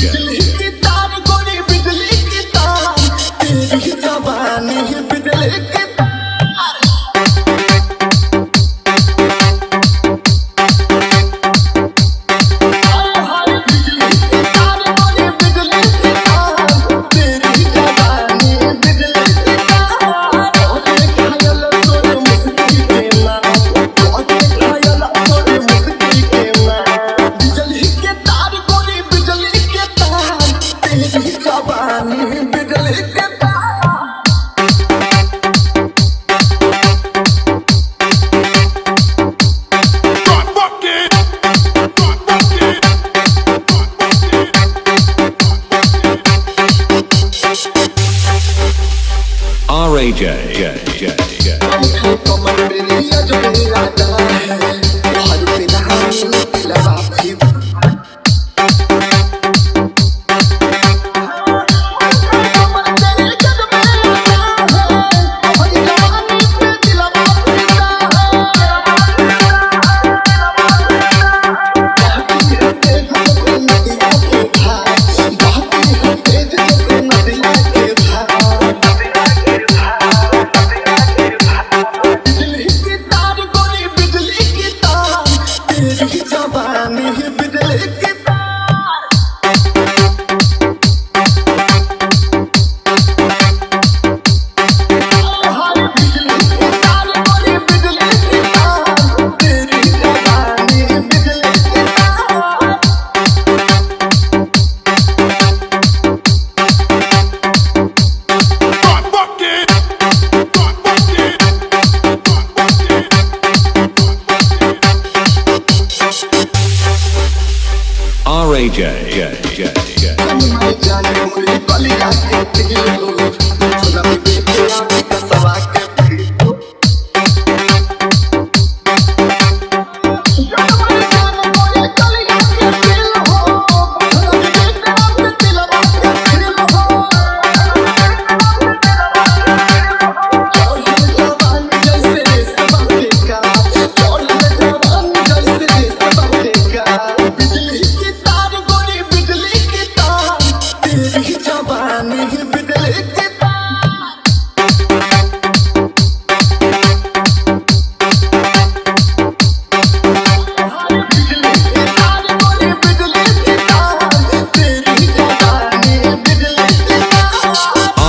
बिजली की तार गोरी बिजली की तार तेरी जवानी बिजली की तार बिजली की तार गोरी बिजली की तार तेरी जवानी बिजली की तार घायल तोर मुस्की के नाम घायल तोर मुस्की के नाम बिजली के तार गोरी बिजली के तार तेरी जवानी बिजली के तार कमर मेरी अजमेर राजा है हर बिना लगा भी जवानी बिजली की तार बिजली की तार गोरी बिजली की तार तेरी जवानी बिजली की तार मैं जाने मुझे बलिया के दिल हो सुना भी बेटे आप कसवा के भी मैं जाने मुझे बलिया के दिल हो सुना भी बेटे आप दिलवा के दिल हो चोल जवानी जैसे रेशम का चोल जवानी जैसे रेशम का बिजली की तार गोरी बिजली की तार तेरी जवानी बिजली की तार बिजली की तार गोरी बिजली की तार तेरी जवानी बिजली की तार